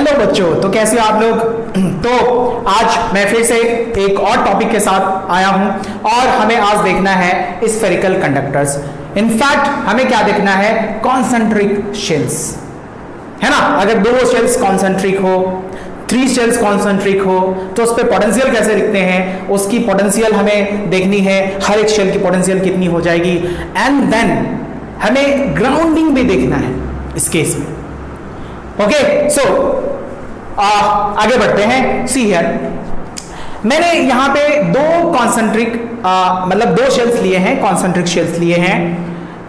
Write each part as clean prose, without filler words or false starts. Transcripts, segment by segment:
Hello बच्चों, तो कैसे हो आप लोग। तो आज मैं फिर से एक और टॉपिक के साथ आया हूं और हमें आज देखना है स्फेरिकल कंडक्टर्स। इनफैक्ट हमें क्या देखना है, कॉन्सेंट्रिक शेल्स, है ना। अगर दो शेल्स कॉन्सेंट्रिक हो, 3 शेल्स कॉन्सेंट्रिक हो, तो उस पर पोटेंशियल कैसे लिखते हैं, उसकी पोटेंशियल हमें देखनी है, हर एक शेल की पोटेंशियल कितनी हो जाएगी। एंड देन हमें ग्राउंडिंग भी देखना है इस केस में। ओके, सो आगे बढ़ते हैं। सी हियर, मैंने यहां पे दो कॉन्सेंट्रिक मतलब दो शेल्स लिए हैं, कॉन्सेंट्रिक शेल्स लिए हैं।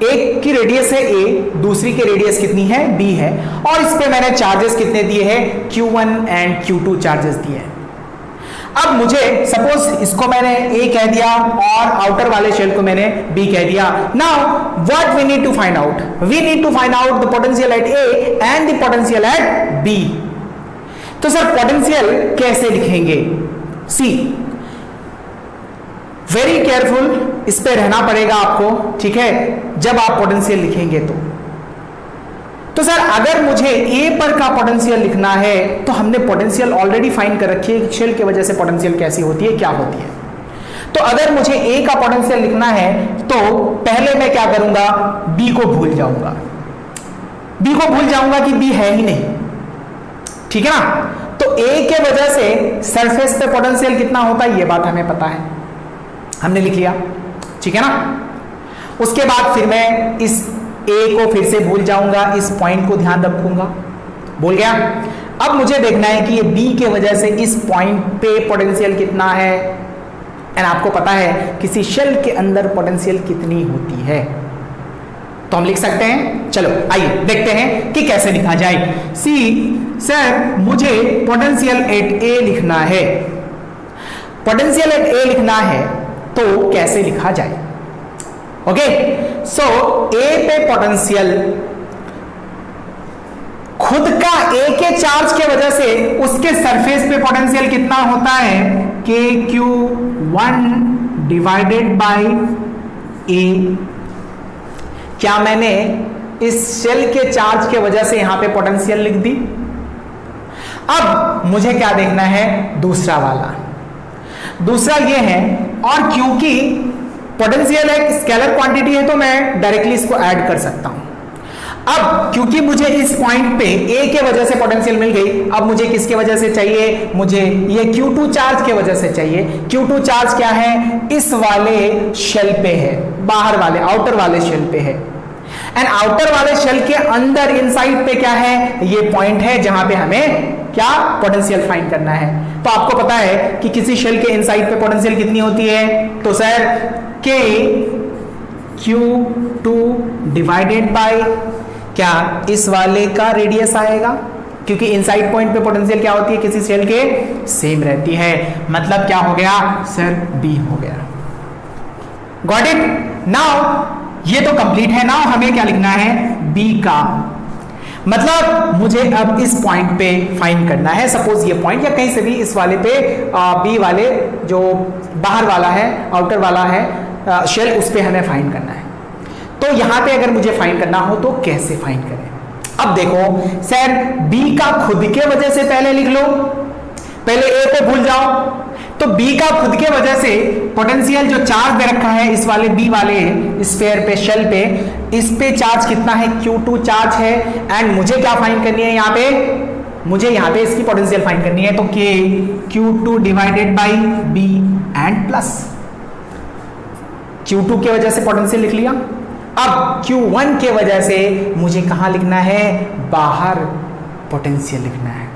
एक की रेडियस है a, दूसरी की रेडियस कितनी है, b है, और इस पे मैंने चार्जेस कितने दिए हैं, q1 एंड q2 चार्जेस दिए हैं। अब मुझे सपोज इसको मैंने a कह दिया और आउटर वाले शेल को मैंने b कह दिया। Now what we need to find out, we need to find out the potential at a and the potential at b। तो सर पोटेंशियल कैसे लिखेंगे, सी वेरी केयरफुल, इस पे रहना पड़ेगा आपको, ठीक है, जब आप पोटेंशियल लिखेंगे तो सर अगर मुझे ए पर का पोटेंशियल लिखना है तो हमने पोटेंशियल ऑलरेडी फाइंड कर रखी है, शेल की वजह से पोटेंशियल कैसी होती है, क्या होती है। तो अगर मुझे ए का पोटेंशियल लिखना है तो पहले मैं क्या करूंगा, बी को भूल जाऊंगा, बी को भूल जाऊंगा कि बी है ही नहीं, ठीक है ना। तो ए के वजह से सरफेस पे पोटेंशियल कितना होता है, ये बात हमें पता है, हमने लिख लिया, ठीक है ना। उसके बाद फिर मैं इस ए को फिर से भूल जाऊंगा, इस पॉइंट को ध्यान रखूंगा, भूल गया। अब मुझे देखना है कि ये बी के वजह से इस पॉइंट पे पोटेंशियल कितना है, एंड आपको पता है किसी शेल के अंदर पोटेंशियल कितनी होती है, तो हम लिख सकते हैं। चलो आइए देखते हैं कि कैसे लिखा जाए। सी सर मुझे पोटेंशियल एट ए लिखना है, पोटेंशियल एट ए लिखना है तो कैसे लिखा जाए। ओके, सो ए पे पोटेंशियल खुद का ए के चार्ज के वजह से उसके सरफेस पे पोटेंशियल कितना होता है, के क्यू 1 डिवाइडेड बाय ए। क्या मैंने इस शेल के चार्ज के वजह से यहां पे पोटेंशियल लिख दी। अब मुझे क्या देखना है, दूसरा वाला, दूसरा ये है, और क्योंकि पोटेंशियल एक स्केलर क्वांटिटी है तो मैं डायरेक्टली इसको ऐड कर सकता हूं। अब क्योंकि मुझे इस पॉइंट पे ए के वजह से पोटेंशियल मिल गई, अब मुझे किसके वजह से चाहिए, मुझे ये Q2 चार्ज के वजह से चाहिए। Q2 चार्ज क्या है, इस वाले शेल पे है, बाहर वाले आउटर वाले शेल पे है, एंड आउटर वाले शेल के अंदर इनसाइड पे क्या है, ये पॉइंट है जहां पे हमें क्या पोटेंशियल फाइंड करना है। तो आपको पता है कि किसी शेल के इनसाइड पे पोटेंशियल कितनी होती है, तो सर के Q2 डिवाइडेड बाय क्या इस वाले का रेडियस आएगा, क्योंकि इनसाइड पॉइंट पे पोटेंशियल क्या होती है, किसी शेल के सेम रहती है, मतलब क्या हो गया सर, बी हो गया। Got it. नाउ ये तो कंप्लीट है, नाउ हमें क्या लिखना है, बी का, मतलब मुझे अब इस पॉइंट पे फाइंड करना है। सपोज ये पॉइंट या कहीं से भी इस वाले पे बी वाले जो बाहर वाला है, आउटर वाला है शेल, उस पे हमें फाइंड करना है। तो यहां पे अगर मुझे फाइंड करना हो तो कैसे फाइंड करें। अब देखो सर, बी का खुद के वजह से पहले लिख लो, पहले ए को भूल जाओ। तो बी का खुद के वजह से पोटेंशियल जो चार्ज दे रखा है इस वाले बी वाले स्फीयर पे, शेल पे, इस पे चार्ज कितना है, Q2 चार्ज है, एंड मुझे क्या फाइंड करनी है यहाँ पे, मुझे यहाँ पे इसकी पोटेंशियल फाइंड करनी है। तो K Q2 divided by B and plus Q2 के वजह से पोटेंशियल लिख लिया। अब Q1 के वजह से मुझे कहां लिखना है, बाहर पोटेंशियल लिखना है।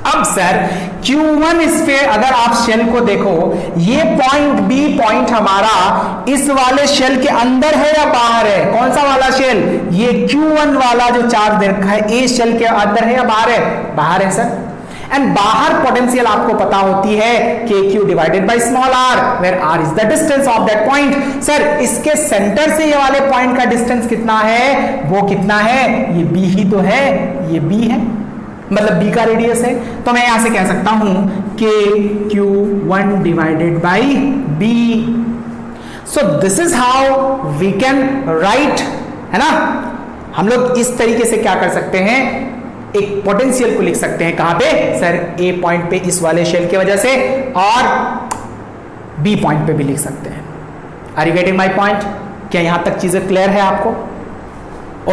अब सर Q1 इस पे अगर आप शेल को देखो, ये पॉइंट बी पॉइंट हमारा इस वाले शेल के अंदर है या बाहर है, कौन सा वाला शेल, ये Q1 वाला जो चार्ज दे रखा है ए शेल के अंदर है या बाहर है, बाहर है सर। एंड बाहर पोटेंशियल आपको पता होती है K Q divided by small R, where R is the distance of that point. Sir इसके सेंटर से ये वाले पॉइंट का डिस्टेंस कितना है, वो कितना है, ये बी ही तो है, ये बी है, मतलब बी का रेडियस है। तो मैं यहां से कह सकता हूं K Q1 divided by B. So this is how we can write, है ना। हम लोग इस तरीके से क्या कर सकते हैं, एक पोटेंशियल को लिख सकते हैं कहां पे सर, ए पॉइंट पे इस वाले शेल की वजह से, और बी पॉइंट पे भी लिख सकते हैं। Are you getting my point? क्या यहां तक चीजें क्लियर है आपको?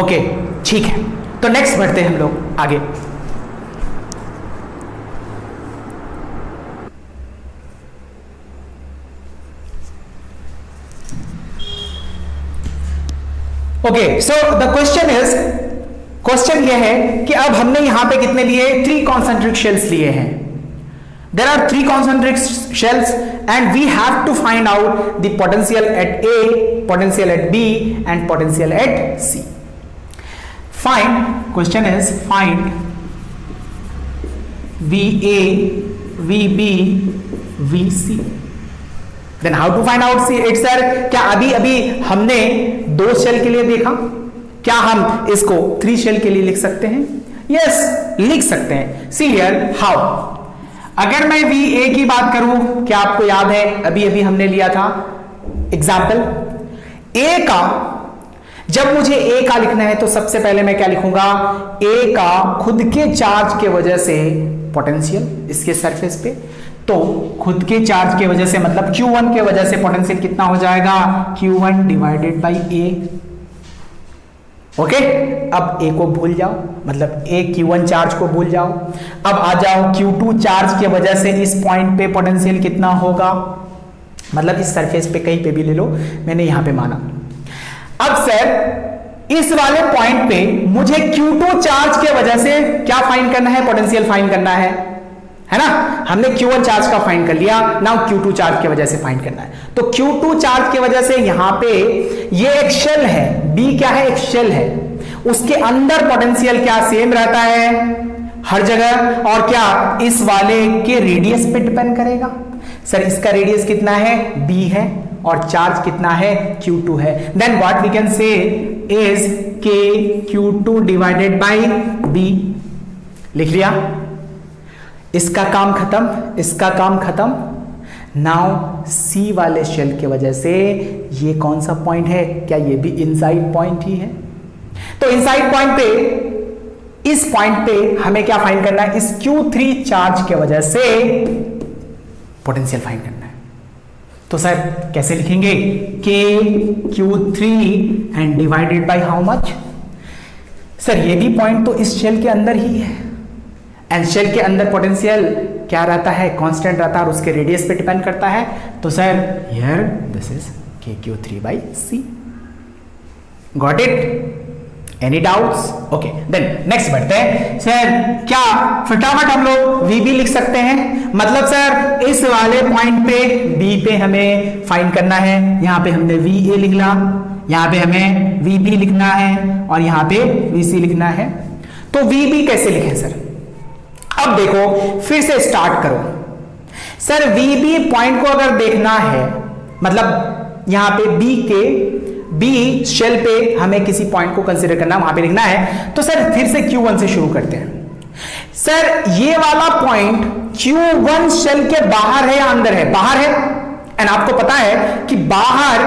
ओके, ठीक है, तो नेक्स्ट बढ़ते हैं हम लोग आगे। ओके, सो द क्वेश्चन यह है कि अब हमने यहां पे कितने लिए, 3 कॉन्सेंट्रिक शेल्स लिए हैं। There are 3 concentric shells and we have to find out the potential at A, potential at B and potential at C. Find, question is find VA, VB, VC। Then how to find out see it sir? क्या अभी हमने 2 shell के लिए देखा, क्या हम इसको 3 shell के लिए लिख सकते हैं? यस, लिख सकते हैं। See here how. अगर मैं VA की बात करूं, क्या आपको याद है अभी हमने लिया था एग्जाम्पल A का, जब मुझे A का लिखना है तो सबसे पहले मैं क्या लिखूंगा, A का खुद के चार्ज के वजह से पोटेंशियल इसके सरफेस पे, तो खुद के चार्ज के वजह से मतलब Q1 के वजह से पोटेंशियल कितना हो जाएगा, Q1 divided by A। Okay, अब A को भूल जाओ, मतलब A Q1 चार्ज को भूल जाओ। अब आ जाओ Q2 चार्ज के वजह से इस पॉइंट पे पोटेंशियल कितना होगा, मतलब इस सरफेस पे कहीं पे भी ले लो, मैंने यहां पे माना। अब सर इस वाले पॉइंट पे मुझे Q2 चार्ज के वजह से क्या फाइंड करना है, पोटेंशियल फाइंड करना है ना। हमने Q1 चार्ज का फाइंड कर लिया, नाउ Q2 चार्ज की वजह से फाइंड करना है। तो Q2 चार्ज की वजह से यहां पे ये एक शेल है, B क्या है, एक शेल है, उसके अंदर पोटेंशियल क्या सेम रहता है हर जगह, और क्या इस वाले के रेडियस पे डिपेंड करेगा। सर इसका रेडियस कितना है, B है, और चार्ज कितना है, Q2 है। Then what we can say is K Q2 divided by B। लिख लिया, इसका काम खत्म, इसका काम खत्म। नाउ सी वाले शेल की वजह से ये कौन सा पॉइंट है, क्या ये भी इनसाइड पॉइंट ही है? तो इनसाइड पॉइंट पे, इस पॉइंट पे हमें क्या फाइंड करना है, इस Q3 चार्ज की वजह से पोटेंशियल फाइंड करना है। तो सर कैसे लिखेंगे, K Q3 and divided by how much. Sir ये भी पॉइंट तो इस शेल के अंदर ही है, एंड शेल के अंदर पोटेंशियल क्या रहता है, कांस्टेंट रहता है, और उसके रेडियस पे डिपेंड करता है। तो sir here this is K Q3 by C। Got it? Any doubts? Okay, then next बढ़ते हैं। सर क्या फटाफट हम लोग VB लिख सकते हैं, मतलब सर इस वाले पॉइंट पे B पे हमें फाइंड करना है, यहां पे हमने VA लिखना, यहां पे हमें VB लिखना है, और यहां पे VC लिखना है। तो VB कैसे लिखें सर? अब देखो फिर से स्टार्ट करो। सर VB पॉइंट को अगर देखना है, मतलब यहां पे B शेल पे हमें किसी पॉइंट को कंसीडर करना, वहां पे लिखना है, तो सर फिर से Q1 से शुरू करते हैं। सर ये वाला पॉइंट Q1 शेल के बाहर है या अंदर है? बाहर है। एंड आपको पता है कि बाहर,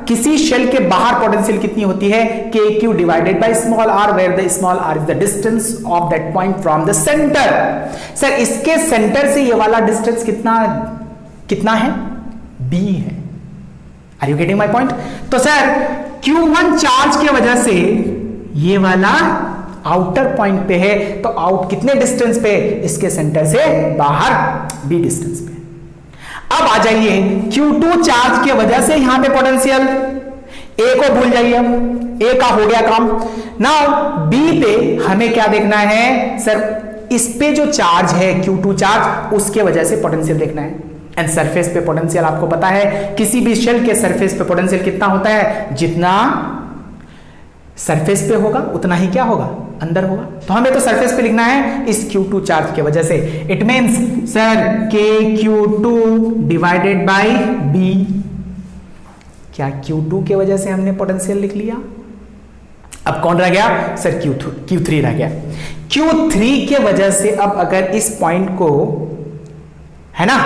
किसी शेल के बाहर पोटेंशियल कितनी होती है, KQ divided by small r, where the small r is the distance of that point from the centre. Sir इसके सेंटर से ये वाला डिस्टेंस कितना है, B है। Are you getting my point? तो सर Q1 चार्ज की वजह से ये वाला आउटर पॉइंट पे है, तो आउट कितने डिस्टेंस पे, इसके सेंटर से बाहर B डिस्टेंस पे। अब आ जाइए Q2 चार्ज की वजह से यहां पे पोटेंशियल, A को भूल जाइए, A का हो गया काम। नाउ B पे हमें क्या देखना है सर, इस पे जो चार्ज है Q2 चार्ज, उसके वजह से पोटेंशियल देखना है। एंड सरफेस पे पोटेंशियल आपको पता है, किसी भी शेल के सरफेस पे पोटेंशियल कितना होता है, जितना सरफेस पे होगा उतना ही क्या होगा, अंदर होगा। तो हमें तो सरफेस पे लिखना है इस Q2 चार्ज की वजह से। It means sir KQ2 divided by B। क्या Q2 की वजह से हमने पोटेंशियल लिख लिया? अब कौन रह गया सर, Q3 रह गया। Q3 के वजह से अब अगर इस पॉइंट को, है ना,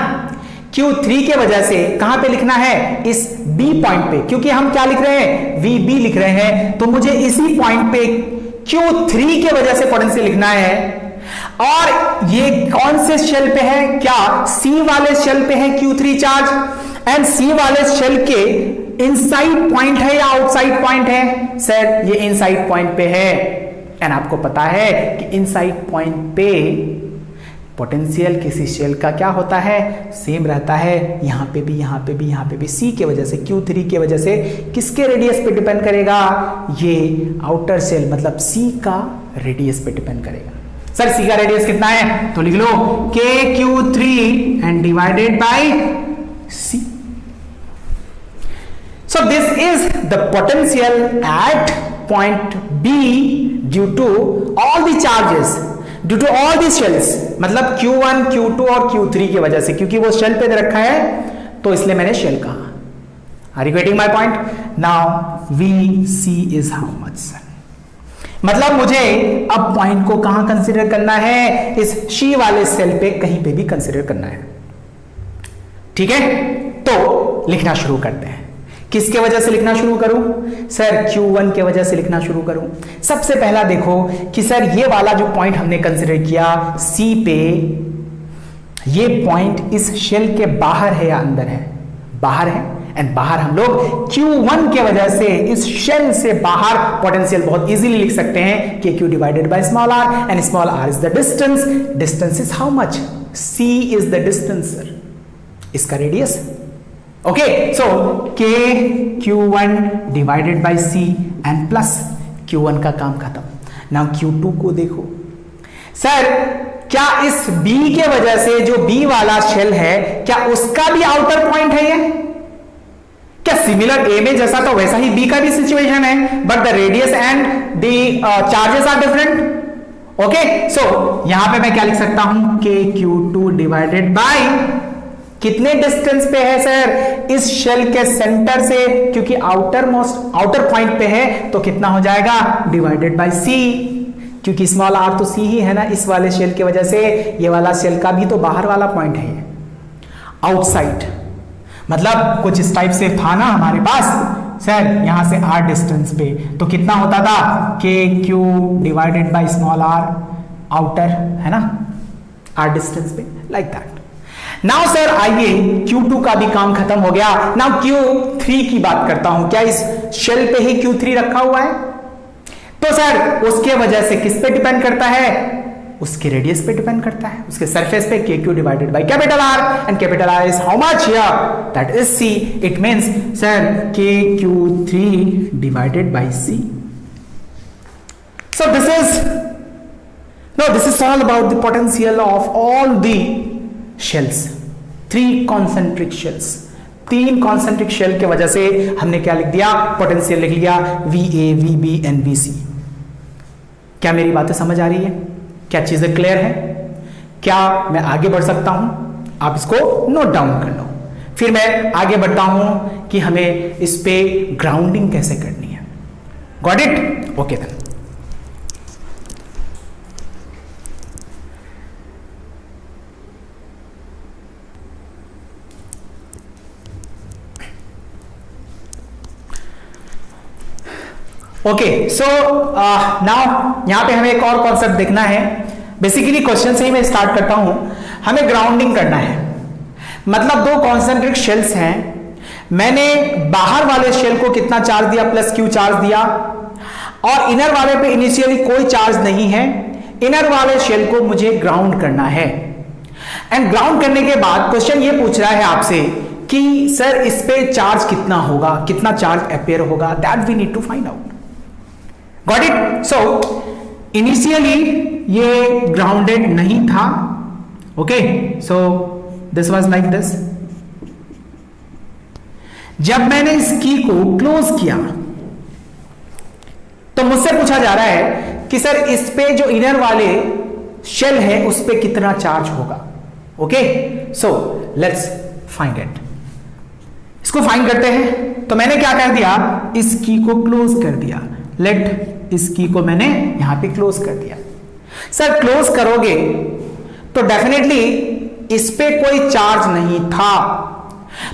Q3 के वजह से कहां पे लिखना है, इस B पॉइंट पे, क्योंकि हम क्या लिख रहे हैं, VB लिख रहे हैं, तो मुझे इसी पॉइंट पे Q3 के वजह से पोटेंशियल लिखना है। और ये कौन से शेल पे है, क्या सी वाले शेल पे है Q3 चार्ज, एंड सी वाले शेल के इनसाइड पॉइंट है या आउटसाइड पॉइंट है, सर ये इनसाइड पॉइंट पे है। एंड आपको पता है कि इनसाइड पॉइंट पे पोटेंशियल किसी शेल का क्या होता है, सेम रहता है, यहां पे भी, यहां पे भी, यहां पे भी। सी के वजह से, Q3 के वजह से किसके रेडियस पे डिपेंड करेगा, ये आउटर शेल मतलब सी का रेडियस पे डिपेंड करेगा। सर सी का रेडियस कितना है, तो लिख लो KQ3 and divided by C. So this is the potential at point B due to all the charges, due to all the shells, मतलब Q1, Q2 और Q3 की वजह से, क्योंकि वो शेल पे दे रखा है तो इसलिए मैंने शेल कहा। Are you getting my point? Now VC is how much? मतलब मुझे अब पॉइंट को कहां कंसीडर करना है, इस शी वाले सेल पे कहीं पे भी कंसीडर करना है। ठीक है, तो लिखना शुरू करते हैं। किसके वजह से लिखना शुरू करूं, सर Q1 के वजह से लिखना शुरू करूं। सबसे पहला देखो कि सर ये वाला जो पॉइंट हमने कंसीडर किया C पे, ये पॉइंट इस शेल के बाहर है या अंदर है, बाहर है। एंड बाहर हम लोग Q1 के वजह से इस शेल से बाहर पोटेंशियल बहुत इजीली लिख सकते हैं, KQ divided by small r, and small r is the distance. Distance is how much, C is the distance sir, इसका radius. Okay, so KQ1 divided by C and plus Q1 का काम खत्म। Now Q2 को देखो, sir क्या इस B के वजह से जो B वाला शेल है, क्या उसका भी आउटर पॉइंट है ये? क्या सिमिलर A में जैसा तो वैसा ही B का भी सिचुएशन है, but the radius and the charges are different. Okay, so यहां पे मैं क्या लिख सकता हूं, KQ2 डिवाइडेड बाय, कितने डिस्टेंस पे है सर, इस शेल के सेंटर से, क्योंकि आउटर पॉइंट पे है तो कितना हो जाएगा, डिवाइडेड बाय C, क्योंकि स्मॉल r तो C ही है ना इस वाले शेल की वजह से। ये वाला शेल का भी तो बाहर वाला पॉइंट है ये, आउटसाइड, मतलब कुछ इस टाइप से था ना हमारे पास सर, यहां से r डिस्टेंस पे तो कितना होता था, KQ divided by small r, outer है ना, r डिस्टेंस पे, लाइक दैट। नाउ सर आइए Q2 का भी काम खत्म हो गया। नाउ Q3 की बात करता हूं, क्या इस शेल पे ही Q3 रखा हुआ है, तो सर उसके वजह से किस पे डिपेंड करता है, उसके रेडियस पे डिपेंड करता है, उसके सरफेस पे, KQ divided by capital R, and capital R is how much here, that is C। It means sir KQ3 divided by C। So this is all about the potential of all the shells, 3 concentric shells. 3 concentric shell के वजह से हमने क्या लिख दिया, potential लिख लिया VA, VB and VC। क्या मेरी बातें समझ आ रही है, क्या चीजें क्लियर है, क्या मैं आगे बढ़ सकता हूं, आप इसको नोट डाउन कर लो, फिर मैं आगे बढ़ता हूं कि हमें इस पे ग्राउंडिंग कैसे करनी है। Got it? Okay then. Okay, so now यहां पे हमें एक और कॉन्सेप्ट देखना है। बेसिकली क्वेश्चन से ही मैं स्टार्ट करता हूं। हमें ग्राउंडिंग करना है, मतलब 2 कॉन्सेंट्रिक शेल्स हैं, मैंने बाहर वाले शेल को कितना चार्ज दिया, +Q चार्ज दिया, और इनर वाले पे इनिशियली कोई चार्ज नहीं है। इनर वाले शेल को मुझे ग्राउंड करना है, एंड ग्राउंड करने के बाद क्वेश्चन ये पूछ रहा है आपसे कि सर इस पे चार्ज कितना होगा, कितना चार्ज अपेयर होगा, that we need to find out. Got it? So initially ये ग्राउंडेड नहीं था। Okay, so this was like this. जब मैंने इस की को क्लोज किया तो मुझसे पूछा जा रहा है कि सर इस पे जो इनर वाले शेल है उस पे कितना चार्ज होगा। Okay, so let's find it. इसको फाइंड करते हैं। तो मैंने क्या कर दिया, इस की को क्लोज कर दिया। लेट इस की को मैंने यहां पे क्लोज कर दिया। सर क्लोज करोगे तो डेफिनेटली इस पे कोई चार्ज नहीं था,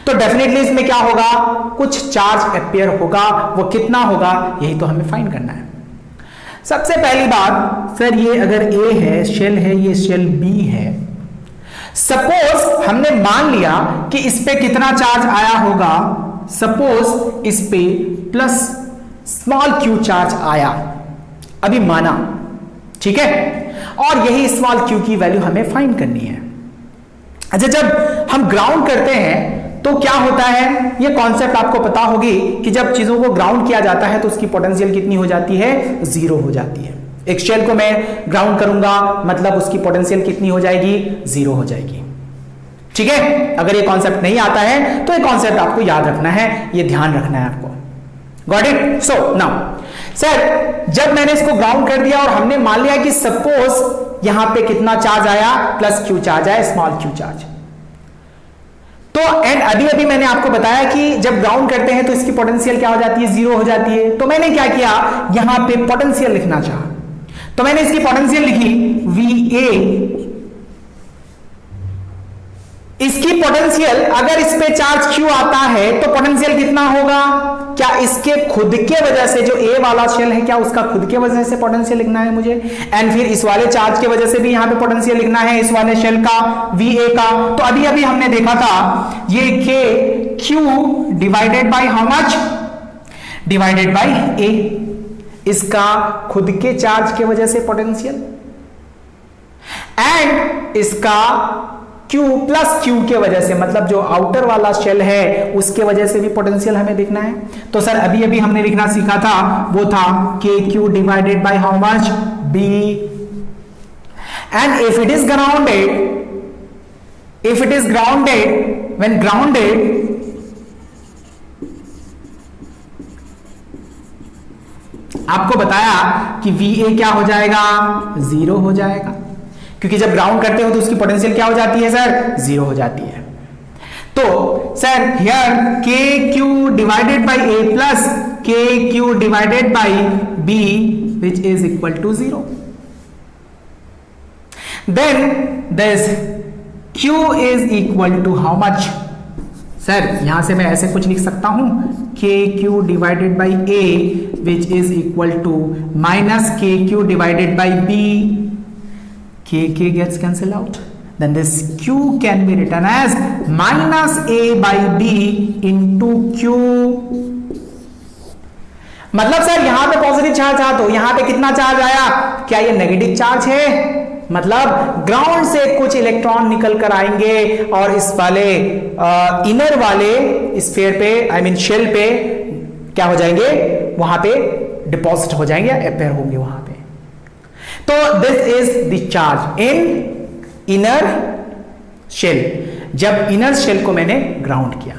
तो डेफिनेटली इसमें क्या होगा, कुछ चार्ज अपेयर होगा। वो कितना होगा, यही तो हमें फाइंड करना है। सबसे पहली बात सर, ये अगर ए है, शेल है, ये शेल बी है, सपोज हमने मान लिया कि इस पे कितना चार्ज आया होगा, सपोज इस पे प्लस स्मॉल क्यू चार्ज आया, अभी माना, ठीक है, और यही स्मॉल क्यू की वैल्यू हमें फाइंड करनी है। अच्छा, जब हम ग्राउंड करते हैं तो क्या होता है, ये कॉन्सेप्ट आपको पता होगी कि जब चीजों को ग्राउंड किया जाता है तो उसकी पोटेंशियल कितनी हो जाती है, जीरो हो जाती है। एक शेल को मैं ग्राउंड करूंगा मतलब उसकी पोटेंशियल कितनी हो जाएगी, जीरो हो जाएगी, ठीक है। अगर ये कॉन्सेप्ट नहीं आता है तो ये कॉन्सेप्ट आपको याद रखना है, ये ध्यान रखना है आपको। Got it? So now sir, जब मैंने इसको ग्राउंड कर दिया और हमने मान लिया कि सपोज यहां पे कितना चार्ज आया, प्लस क्यू चार्ज आया, स्मॉल क्यू चार्ज, तो एंड अभी अभी मैंने आपको बताया कि जब ग्राउंड करते हैं तो इसकी पोटेंशियल क्या हो जाती है, जीरो हो जाती है। तो मैंने क्या किया, यहां पे पोटेंशियल लिखना चाहा, तो मैंने इसकी पोटेंशियल लिखी VA। इसकी पोटेंशियल, अगर इस पे चार्ज Q आता है तो पोटेंशियल कितना होगा, क्या इसके खुद के वजह से, जो A वाला शेल है, क्या उसका खुद के वजह से पोटेंशियल लिखना है मुझे, एंड फिर इस वाले चार्ज के वजह से भी यहां पे पोटेंशियल लिखना है, इस वाले शेल का, VA का। तो अभी अभी हमने देखा था ये KQ divided by how much, divided by A, इसका खुद के चार्ज के वजह से पोटेंशियल, एंड इसका Q प्लस Q के वजह से, मतलब जो आउटर वाला शेल है उसके वजह से भी पोटेंशियल हमें देखना है। तो सर अभी अभी हमने लिखना सीखा था, वो था KQ divided by how much, B, and if it is grounded, if it is grounded, when grounded, आपको बताया कि VA क्या हो जाएगा, जीरो हो जाएगा, क्योंकि जब ग्राउंड करते हो तो उसकी पोटेंशियल क्या हो जाती है सर, जीरो हो जाती है। तो sir here KQ divided by A plus KQ divided by B which is equal to zero, then this Q is equal to how much, sir यहां से मैं ऐसे कुछ लिख सकता हूं, KQ divided by A which is equal to minus KQ divided by B, K gets cancelled out, then this Q can be written as minus A by B into Q। मतलब sir यहां पे positive charge आ तो यहां पे कितना charge आया, क्या ये नेगेटिव चार्ज है, मतलब ग्राउंड से कुछ इलेक्ट्रॉन निकल कर आएंगे और इस वाले इनर वाले स्फीयर पे, आई मीन शेल पे क्या हो जाएंगे, वहां पे डिपॉजिट हो जाएंगे, अपेयर होंगे वहां पे। तो this is the charge in inner shell. जब इनर शेल को मैंने ग्राउंड किया,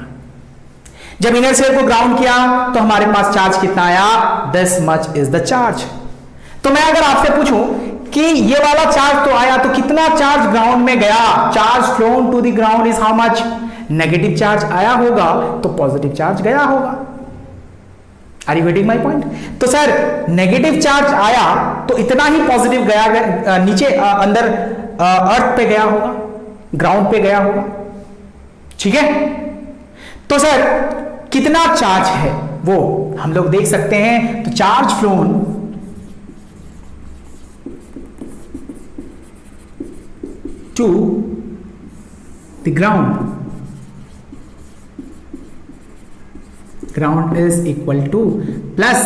जब इनर शेल को ग्राउंड किया तो हमारे पास चार्ज कितना आया, this much is the charge. तो मैं अगर आपसे पूछूं कि ये वाला चार्ज तो आया, तो कितना चार्ज ग्राउंड में गया, charge flown to the ground is how much, negative charge आया होगा तो पॉजिटिव चार्ज गया होगा। Are you getting my point? तो सर नेगेटिव चार्ज आया तो इतना ही पॉजिटिव गया, नीचे अंदर अर्थ पे गया होगा, ग्राउंड पे गया होगा, ठीक है। तो सर कितना चार्ज है वो हम लोग देख सकते हैं। तो charge flown to the ground, ground is equal to plus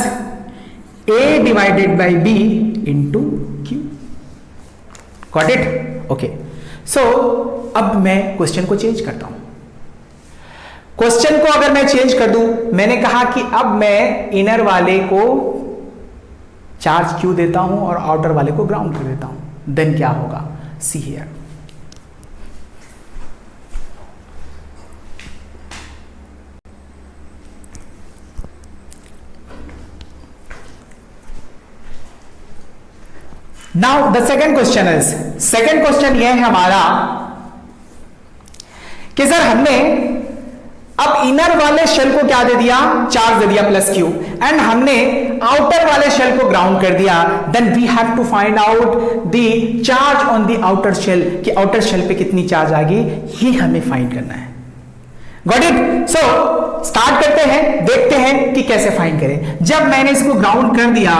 A divided by B into Q. Got it? Okay. So अब मैं क्वेश्चन को चेंज करता हूं। क्वेश्चन को अगर मैं चेंज कर दूं, मैंने कहा कि अब मैं इनर वाले को चार्ज Q देता हूं और आउटर वाले को ग्राउंड कर देता हूं, देन क्या होगा, see here. Now the second question is, second question यह है हमारा कि सर हमने अब इनर वाले शेल को क्या दे दिया, चार्ज दे दिया प्लस क्यू, एंड हमने आउटर वाले शेल को ग्राउंड कर दिया, then we have to find out the charge on the outer shell, कि आउटर शेल पे कितनी चार्ज आएगी, ये हमें फाइंड करना है। Got it? सो स्टार्ट करते हैं, देखते हैं कि कैसे फाइंड करें। जब मैंने इसको ग्राउंड कर दिया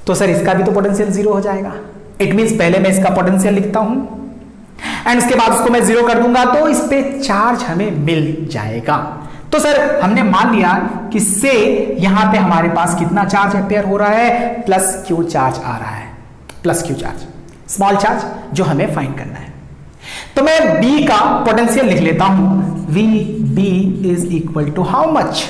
तो सर इसका भी तो पोटेंशियल जीरो हो जाएगा। इट मींस पहले मैं इसका पोटेंशियल लिखता हूं एंड इसके बाद उसको मैं जीरो कर दूंगा तो इस पे चार्ज हमें मिल जाएगा। तो सर हमने मान लिया कि से यहां पे हमारे पास कितना चार्ज अपेयर हो रहा है, प्लस क्यू चार्ज आ रहा है, plus Q charge, small charge जो हमें फाइंड करना है। तो मैं B का पोटेंशियल लिख लेता हूं, VB is equal to how much.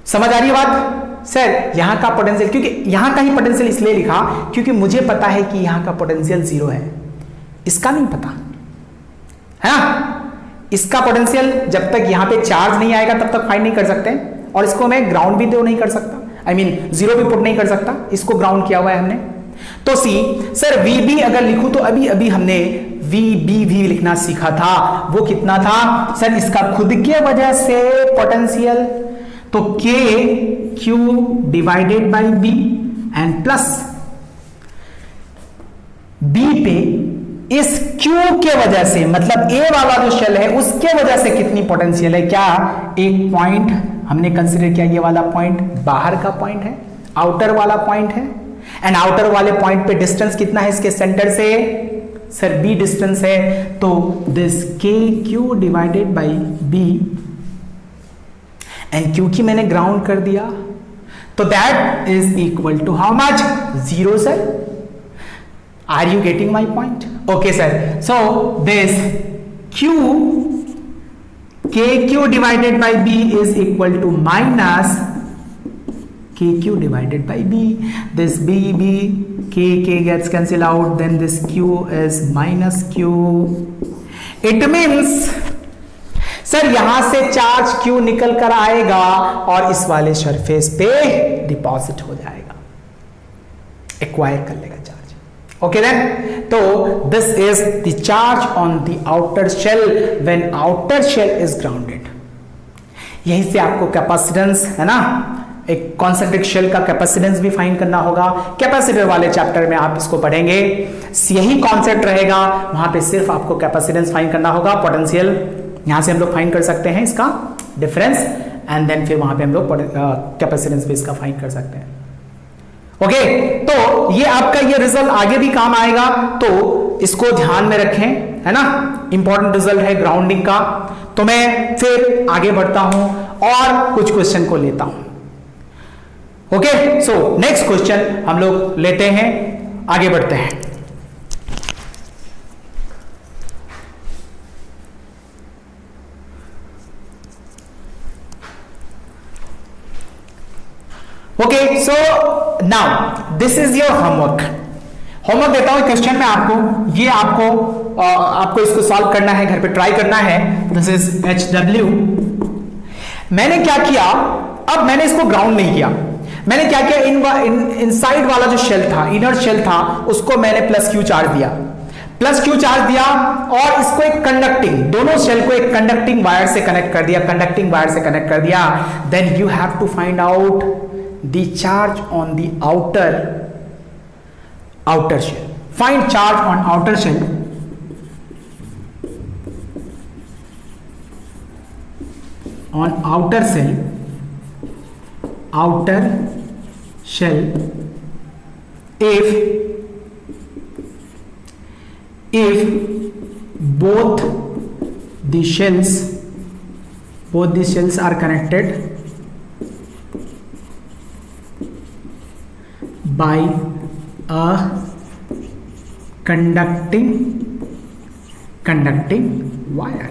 समझ आ रही है बात? सर यहां का पोटेंशियल, क्योंकि यहां का ही पोटेंशियल इसलिए लिखा क्योंकि मुझे पता है कि यहां का पोटेंशियल जीरो है, इसका नहीं पता है ना। इसका पोटेंशियल जब तक यहां पे चार्ज नहीं आएगा तब तक फाइंड नहीं कर सकते, और इसको मैं ग्राउंड भी दो नहीं कर सकता, आई मीन जीरो भी पुट नहीं कर सकता, इसको ग्राउंड किया हुआ है हमने। तो सी सर VB अगर लिखूं तो अभी अभी हमने VB भी लिखना सीखा था, वो कितना था सर, इसका खुद के वजह से पोटेंशियल, तो KQ divided by B and plus B पे इस Q के वजह से, मतलब A वाला जो शेल है उसके वजह से कितनी पोटेंशियल है। क्या एक पॉइंट हमने कंसीडर किया, ये वाला पॉइंट बाहर का पॉइंट है, आउटर वाला पॉइंट है, एंड आउटर वाले पॉइंट पे डिस्टेंस कितना है इसके सेंटर से सर B डिस्टेंस है, तो this KQ divided by B and क्योंकि मैंने ग्राउंड कर दिया तो that is equal to how much, zero sir. Are you getting my point? Okay sir, so this KQ divided by B is equal to minus KQ divided by B. This K gets cancelled out, then this Q is minus Q. It means sir यहां से charge Q निकल कर आएगा और इस वाले surface पे deposit हो जाएगा, एक्वायर कर लेगा चार्ज। Okay then, तो this is the charge on the outer shell when outer shell is grounded। यहीं से आपको कैपेसिटेंस है ना, एक कॉन्सेंट्रिक शेल का कैपेसिटेंस भी फाइंड करना होगा, कैपेसिटर वाले चैप्टर में आप इसको पढ़ेंगे, यही कॉन्सेप्ट रहेगा, वहां पे सिर्फ आपको कैपेसिटेंस फाइंड करना होगा। पोटेंशियल यहां से हम लोग फाइंड कर सकते हैं इसका डिफरेंस, एंड देन फिर वहां पे हम लोग कैपेसिटेंस भी इसका फाइंड कर सकते हैं। ओके तो ये आपका ये रिजल्ट आगे भी काम आएगा, तो इसको ध्यान में रखें, है ना, इंपॉर्टेंट रिजल्ट है ग्राउंडिंग का। तो मैं फिर आगे बढ़ता हूं और कुछ क्वेश्चन को लेता हूं। ओके सो नेक्स्ट क्वेश्चन हम लोग लेते हैं, आगे बढ़ते हैं। Okay so now this is your homework. Homework देता हूं क्वेश्चन में आपको, ये आपको इसको सॉल्व करना है, घर पे ट्राई करना है। This is HW। मैंने क्या किया, अब मैंने इसको ग्राउंड नहीं किया, मैंने क्या किया, इनसाइड वाला जो शेल था, इनर शेल था, उसको मैंने प्लस क्यू चार्ज दिया, प्लस क्यू चार्ज दिया, और इसको एक कंडक्टिंग, दोनों शेल को एक कंडक्टिंग वायर से कनेक्ट कर दिया, कंडक्टिंग वायर से कनेक्ट कर दिया। Then you have to find out the charge on the outer shell. Find charge on outer shell. On outer shell if both the shells are connected by a conducting wire।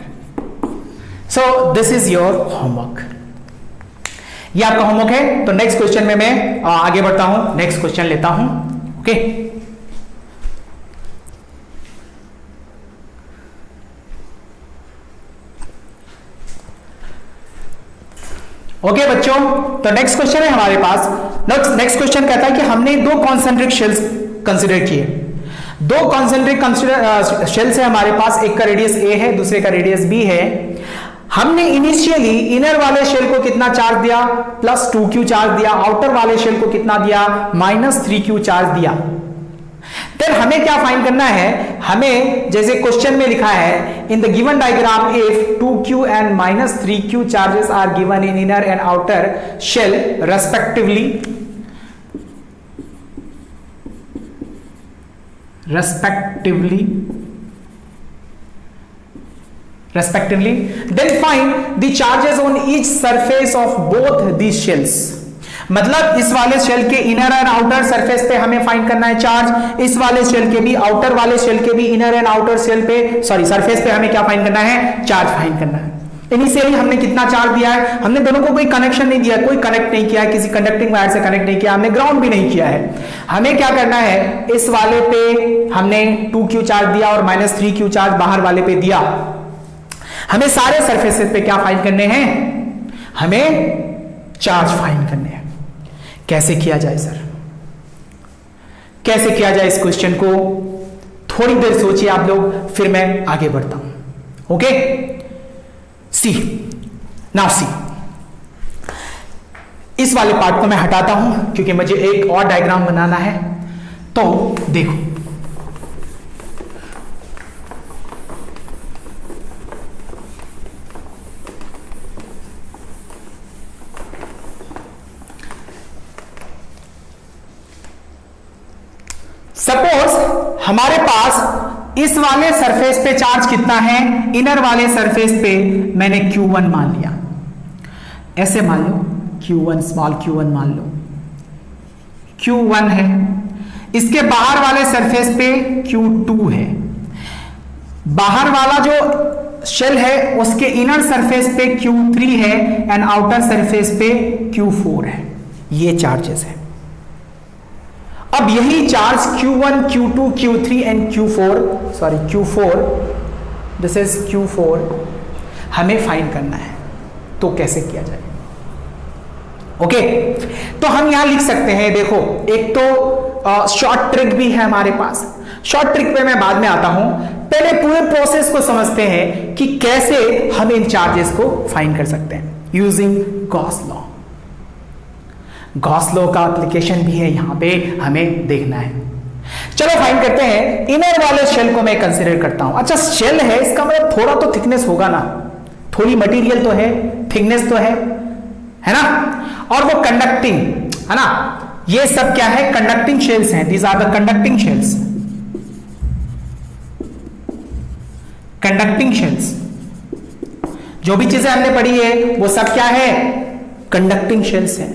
So this is your homework। ये आपका homework है। तो next question में मैं आगे बढ़ता हूं, next question लेता हूं। ओके ओके बच्चों, तो नेक्स्ट क्वेश्चन है हमारे पास। नेक्स्ट क्वेश्चन कहता है कि हमने दो कॉन्सेंट्रिक शेल्स कंसीडर किए, दो कॉन्सेंट्रिक शेल्स है हमारे पास, एक का रेडियस A है, दूसरे का रेडियस B है। हमने इनिशियली इनर वाले शेल को कितना चार्ज दिया, प्लस 2Q चार्ज दिया, आउटर वाले शेल को कितना दिया, माइनस 3Q चार्ज दिया। फिर हमें क्या फाइंड करना है, हमें जैसे क्वेश्चन में लिखा है, in the given diagram if 2Q and minus 3Q charges are given in inner and outer shell respectively, respectively, then find the charges on each surface of both these shells. मतलब इस वाले shell के inner and outer surface पे हमें find करना है charge, इस वाले शेल के भी, आउटर वाले शेल के भी इनर एंड आउटर शेल पे, सॉरी सरफेस पे हमें क्या फाइंड करना है, चार्ज फाइंड करना है। इनिशियली हमने कितना चार्ज दिया है, हमने दोनों को कोई कनेक्शन नहीं दिया, कोई कनेक्ट नहीं किया, किसी कंडक्टिंग वायर से कनेक्ट नहीं किया, हमने ग्राउंड भी नहीं किया है। हमें क्या करना है, इस वाले पे हमने 2q चार्ज दिया और -3q चार्ज बाहर वाले पे दिया। हमें सारे सरफेसेस पे क्या फाइंड करने हैं, हमें चार्ज फाइंड करने हैं। कैसे किया जाए सर, कैसे किया जाए इस क्वेश्चन को, थोड़ी देर सोचिए आप लोग, फिर मैं आगे बढ़ता हूं। ओके, सी नाउ सी, इस वाले पार्ट को मैं हटाता हूं क्योंकि मुझे एक और डायग्राम बनाना है। तो देखो, सपोज हमारे पास इस वाले सरफेस पे चार्ज कितना है, इनर वाले सरफेस पे मैंने Q1 मान लिया, ऐसे मान लो Q1, स्मॉल Q1 मान लो, Q1 है। इसके बाहर वाले सरफेस पे Q2 है, बाहर वाला जो शेल है उसके इनर सरफेस पे Q3 है एंड आउटर सरफेस पे Q4 है। ये चार्जेस है। अब यही charge Q1, Q2, Q3 and Q4, sorry Q4, this is Q4, हमें फाइंड करना है। तो कैसे किया जाए, ओके तो हम यहां लिख सकते हैं, देखो एक तो शॉर्ट ट्रिक भी है हमारे पास, शॉर्ट ट्रिक पे मैं बाद में आता हूं, पहले पूरे प्रोसेस को समझते हैं कि कैसे हम इन चार्जेस को फाइंड कर सकते हैं using Gauss law. Gauss law का एप्लीकेशन भी है यहां पे, हमें देखना है। चलो फाइंड करते हैं। इनर वाले शेल को मैं कंसीडर करता हूं। अच्छा शेल है, इसका मतलब थोड़ा तो थिकनेस होगा ना, थोड़ी मटेरियल तो है, थिकनेस तो है ना, और वो कंडक्टिंग है ना, ये सब क्या है, कंडक्टिंग शेल्स हैं, these are the conducting shells, conducting shells. जो भी चीजें हमने पढ़ी है वो सब क्या है, कंडक्टिंग शेल्स हैं,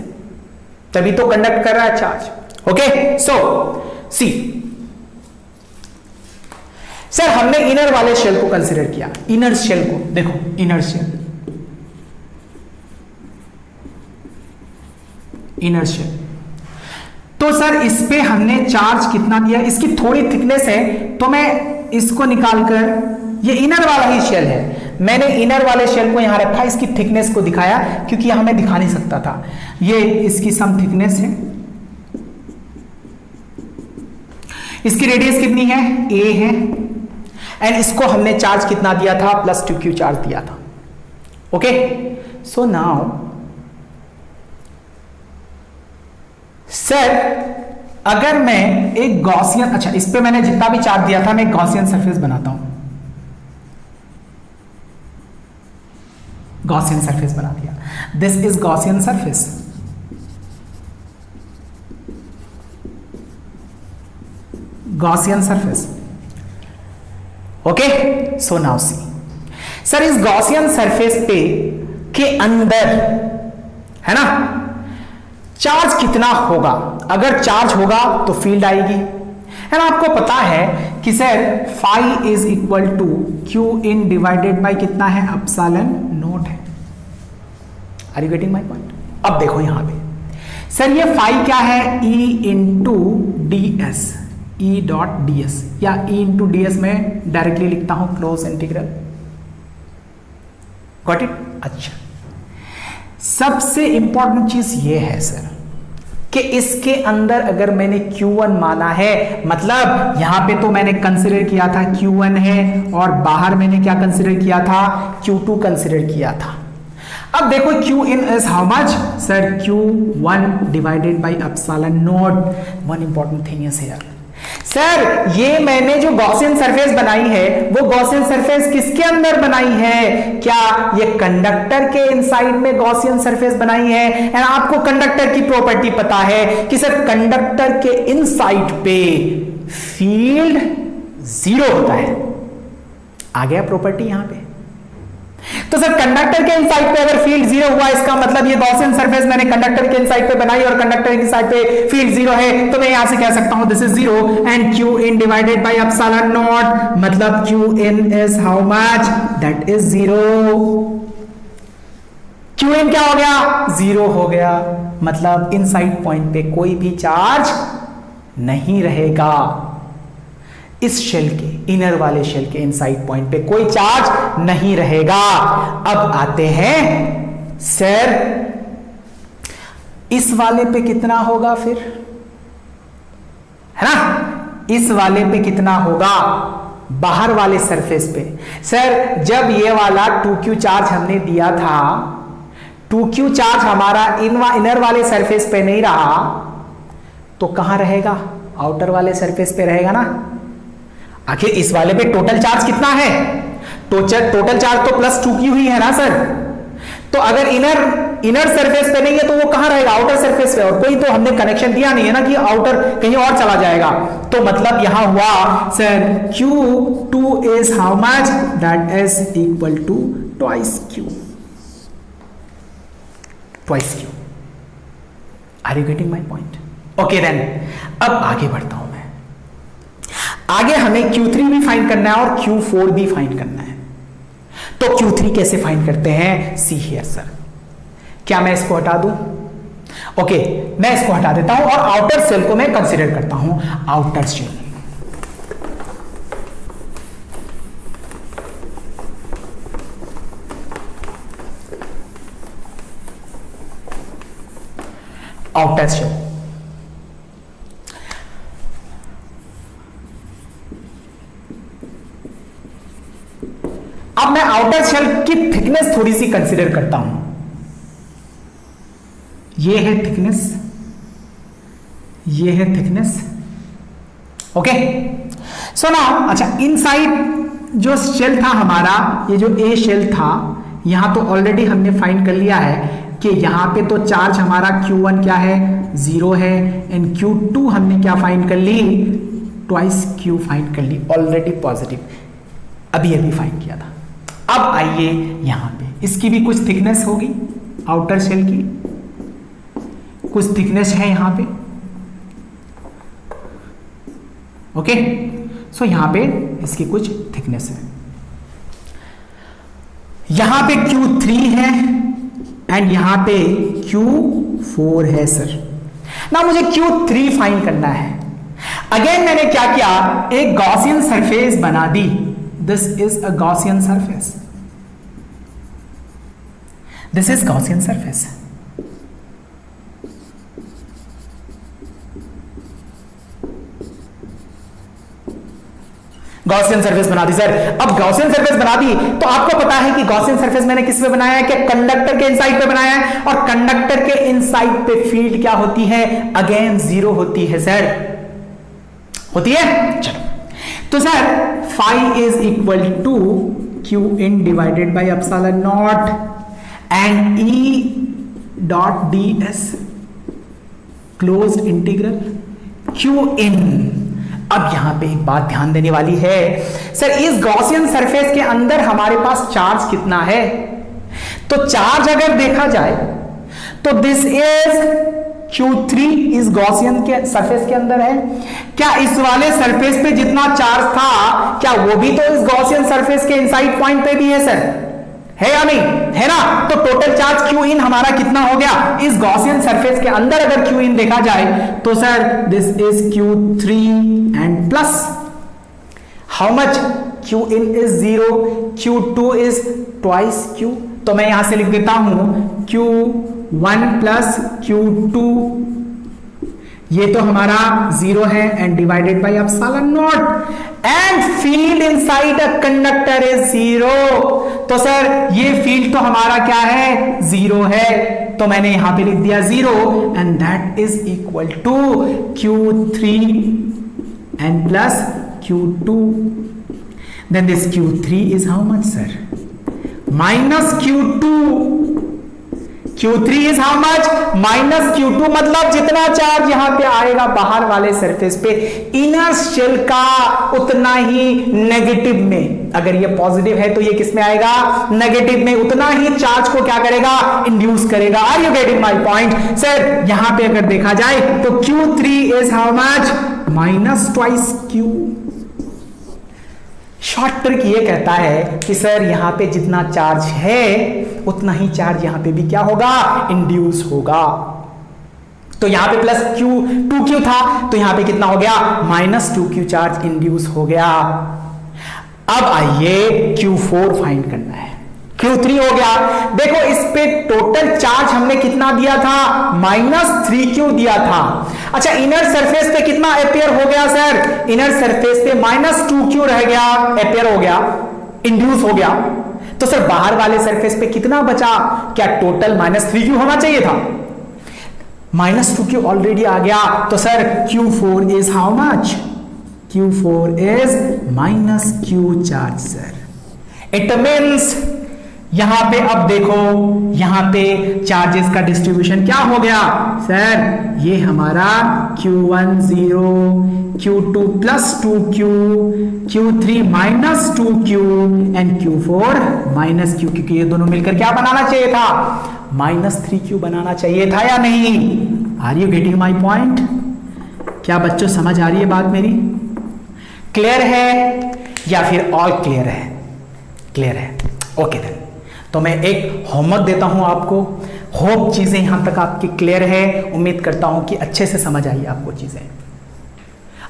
तभी तो कंडक्ट कर रहा है चार्ज। ओके सो सी, सर हमने इनर वाले शेल को कंसीडर किया, इनर शेल को देखो, इनर शेल, इनर शेल, तो सर इस पे हमने चार्ज कितना दिया, इसकी थोड़ी थिकनेस है तो मैं इसको निकालकर, ये इनर वाला ही शेल है, मैंने इनर वाले शेल को यहां रखा, इसकी थिकनेस को दिखाया क्योंकि यहां मैं दिखा नहीं सकता था। ये इसकी सम थिकनेस है, इसकी रेडियस कितनी है, a है, एंड इसको हमने चार्ज कितना दिया था, +2q चार्ज दिया था। ओके सो नाउ सर अगर मैं एक गॉसियन, अच्छा इस पे मैंने जितना भी चार्ज दिया था मैं एक गॉसियन सरफेस बनाता हूं, गॉसियन सरफेस बना दिया, this is Gaussian surface, Gaussian surface. Okay so now see, sir इस गॉसियन सरफेस पे के अंदर है ना चार्ज कितना होगा, अगर चार्ज होगा तो फील्ड आएगी, है ना। आपको पता है कि sir phi is equal to Q in divided by कितना है, एप्सिलॉन नॉट है। Are you getting my point. अब देखो यहां पे सर ये फाई क्या है, E into D S, E dot D S, या E इंटू डी एस में डायरेक्टली लिखता हूं, क्लोज इंटीग्रल, गॉट इट। अच्छा सबसे इंपॉर्टेंट चीज ये है सर कि इसके अंदर अगर मैंने Q1 माना है, मतलब यहां पे तो मैंने कंसीडर किया था Q1 है, और बाहर मैंने क्या कंसीडर किया था, Q2 कंसीडर किया था। अब देखो Q in is how much, sir Q1 divided by epsilon naught। one important thing is here, sir ये मैंने जो गॉसियन सरफेस बनाई है वो गॉसियन सरफेस किसके अंदर बनाई है, क्या ये कंडक्टर के इनसाइड में गॉसियन सरफेस बनाई है। एंड आपको कंडक्टर की प्रॉपर्टी पता है कि सर कंडक्टर के इनसाइड पे फील्ड 0 होता है। आ गया प्रॉपर्टी यहां पे। तो सर कंडक्टर के इनसाइड पे अगर फील्ड 0 हुआ, इसका मतलब ये गॉसियन सरफेस मैंने कंडक्टर के इनसाइड पे बनाई और कंडक्टर के साइड पे फील्ड 0 है, तो मैं यहां से कह सकता हूं this is 0 and Q in divided by epsilon naught, मतलब Q in is how much, that is 0। Q in क्या हो गया? 0 हो गया, मतलब इनसाइड पॉइंट पे कोई भी चार्ज नहीं रहेगा। इस शेल के, इनर वाले शेल के इनसाइड पॉइंट पे कोई चार्ज नहीं रहेगा। अब आते हैं सर इस वाले पे कितना होगा फिर, है ना? इस वाले पे कितना होगा? बाहर वाले सरफेस पे। सर जब ये वाला 2q चार्ज हमने दिया था, 2q चार्ज हमारा इनर वाले सरफेस पे नहीं रहा, तो कहां रहेगा? आउटर वाले सरफेस पे रहेगा ना। आखिर इस वाले पे टोटल चार्ज कितना है? टोटल चार्ज तो प्लस 2q ही है ना सर। तो अगर इनर सरफेस पे नहीं है तो वो कहां रहेगा? आउटर सरफेस पे। और कोई तो हमने कनेक्शन दिया नहीं है ना कि आउटर कहीं और चला जाएगा। तो मतलब यहां हुआ sir Q2 is how much, that is equal to twice Q। Are you getting my point? Okay then, अब आगे बढ़ता हूं मैं। आगे हमें Q3 भी फाइंड करना है और Q4 भी फाइंड करना है। तो Q3 कैसे फाइंड करते हैं? सी हियर सर, क्या मैं इसको हटा दूं? ओके, मैं इसको हटा देता हूं और आउटर सेल को मैं कंसीडर करता हूं। आउटर सेल, आउटर सेल, अब मैं आउटर शेल की थिकनेस थोड़ी सी कंसीडर करता हूं। ये है थिकनेस, ये है थिकनेस। ओके, सो नाउ अच्छा, इनसाइड जो शेल था हमारा, ये जो ए शेल था, यहां तो ऑलरेडी हमने फाइंड कर लिया है कि यहां पे तो चार्ज हमारा Q1 क्या है? 0 है। एंड Q2 हमने क्या फाइंड कर ली? ट्वाइस Q फाइंड कर ली, ऑलरेडी पॉजिटिव, अभी अभी फाइंड किया था। अब आइए यहां पे, इसकी भी कुछ थिकनेस होगी, आउटर शेल की कुछ थिकनेस है यहां पे। ओके, सो यहां पे इसकी कुछ थिकनेस है। यहां पे Q3 है एंड यहां पे Q4 है सर। ना मुझे Q3 फाइंड करना है। अगेन मैंने क्या किया? एक गॉसियन सरफेस बना दी। This is a Gaussian surface. This is Gaussian surface. Gaussian surface बना दी सर। अब गॉसियन सरफेस बना दी तो आपको पता है कि गॉसियन सरफेस मैंने किस पे बनाया है? कि कंडक्टर के इनसाइड पे बनाया है, और कंडक्टर के इनसाइड पे फील्ड क्या होती है? अगेन 0 होती है सर, होती है। चलो, तो sir phi is equal to Q in divided by epsilon naught and E dot ds closed integral Q in। अब यहां पे एक बात ध्यान देने वाली है सर, इस गॉसियन सरफेस के अंदर हमारे पास चार्ज कितना है? तो चार्ज अगर देखा जाए तो दिस इज Q3 इस गॉसियन के सरफेस के अंदर है। क्या इस वाले सरफेस पे जितना चार्ज था, क्या वो भी तो इस गॉसियन सरफेस के इनसाइड पॉइंट पे भी है सर? है या नहीं? है ना? तो टोटल चार्ज Q in हमारा कितना हो गया? इस गॉसियन सरफेस के अंदर अगर Q in देखा जाए तो sir this is Q3 and plus how much? Q in is 0, Q2 is twice Q। तो मैं यहां से लिख देता हूं Q1 प्लस Q2, ये तो हमारा 0 है and divided by epsilon not, and field inside a conductor is 0। तो सर ये फील्ड तो हमारा क्या है? 0 है। तो मैंने यहां पे लिख दिया 0 and that is equal to Q3 and plus Q2। Then this Q3 is how much sir? Minus Q2। Q3 is how much, minus Q2, मतलब जितना चार्ज यहां पे आएगा बाहर वाले सरफेस पे इनर शेल का उतना ही नेगेटिव में, अगर ये पॉजिटिव है तो ये किस में आएगा, नेगेटिव में, उतना ही चार्ज को क्या करेगा, इंड्यूस करेगा। Are you getting my point sir? यहां पे अगर देखा जाए तो Q3 is how much, minus twice Q। Short trick ये कहता है कि सर यहां पे जितना चार्ज है उतना ही चार्ज यहां पे भी क्या होगा, इंड्यूस होगा। तो यहां पे प्लस Q 2Q था तो यहां पे कितना हो गया, माइनस 2Q चार्ज इंड्यूस हो गया। अब आइए Q4 फाइंड करना है। Q3 हो गया, देखो इस पे टोटल चार्ज हमने कितना दिया था, माइनस 3Q दिया था। अच्छा इनर सरफेस पे कितना अपेयर हो गया सर, इनर सरफेस पे माइनस 2Q रह गया, अपेयर हो गया, इंड्यूस हो गया। तो सर बाहर वाले सरफेस पे कितना बचा, क्या टोटल माइनस 3Q होना चाहिए था, माइनस 2Q ऑलरेडी आ गया। तो sir Q4 is how much, Q4 is minus Q charge sir. It means यहां पे अब देखो यहां पे चार्जेस का डिस्ट्रीब्यूशन क्या हो गया सर, ये हमारा Q1 0, Q2 plus 2Q, Q3 minus 2Q and Q4 minus Q, क्योंकि ये दोनों मिलकर क्या बनाना चाहिए था, माइनस 3Q बनाना चाहिए था या नहीं। Are you getting my point? क्या बच्चों समझ आ रही है बात मेरी? क्लियर है या फिर ऑल क्लियर है? क्लियर है, ओके देन। तो मैं एक होमवर्क देता हूं आपको, होप चीजें यहां तक आपकी क्लियर है, उम्मीद करता हूं कि अच्छे से समझ आई आपको चीजें।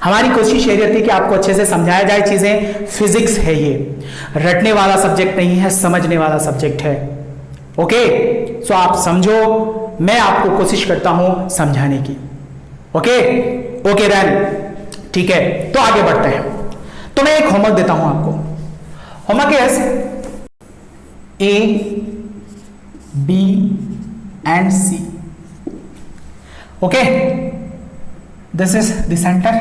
हमारी कोशिश ये रहती है कि आपको अच्छे से समझाया जाए चीजें। फिजिक्स है ये, रटने वाला सब्जेक्ट नहीं है, समझने वाला सब्जेक्ट है। ओके सो आप समझो, मैं आपको कोशिश करता हूं समझाने की। ओके ओके देन, ठीक है, तो आगे बढ़ते हैं। तो मैं एक होमवर्क देता हूं आपको। Homework is A, B and C. Okay, this is the center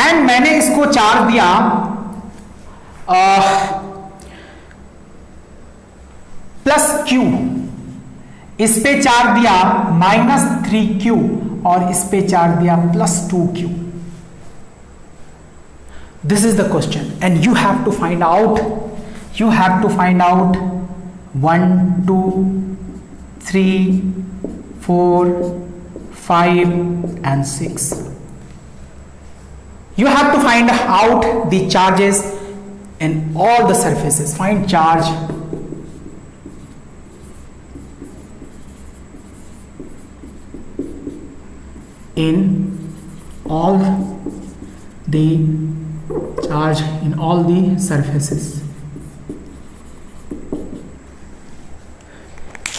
and मैंने इसको चार्ज दिया प्लस Q, इस पे चार्ज दिया माइनस 3Q और इस पे चार्ज दिया plus 2Q। This is the question and you have to find out 1 2 3 4 5 and 6. You have to find out the charges in all the surfaces. Find charge in all the surfaces.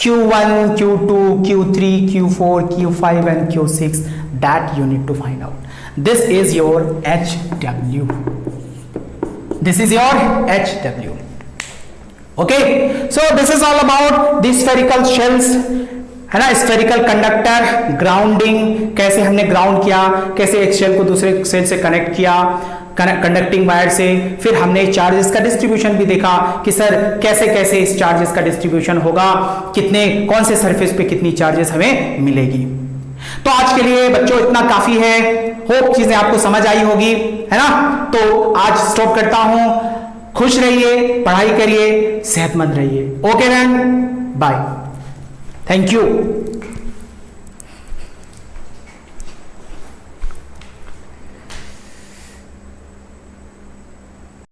Q1, Q2, Q3, Q4, Q5 and Q6, that you need to find out. This is your HW. This is your HW. Okay, so this is all about the spherical shells, है ना, spherical conductor, grounding, कैसे हमने ground किया, कैसे एक shell को दूसरे shell से कनेक्ट किया कंडक्टिंग वायर से। फिर हमने चार्जेस का डिस्ट्रीब्यूशन भी देखा कि सर कैसे कैसे इस चार्जेस का डिस्ट्रीब्यूशन होगा, कितने कौन से सरफेस पे कितनी चार्जेस हमें मिलेगी। तो आज के लिए बच्चों इतना काफी है, होप चीजें आपको समझ आई होगी, है ना। तो आज स्टॉप करता हूं, खुश रहिए, पढ़ाई करिए, सेहतमंद रहिए। Okay then, bye, thank you.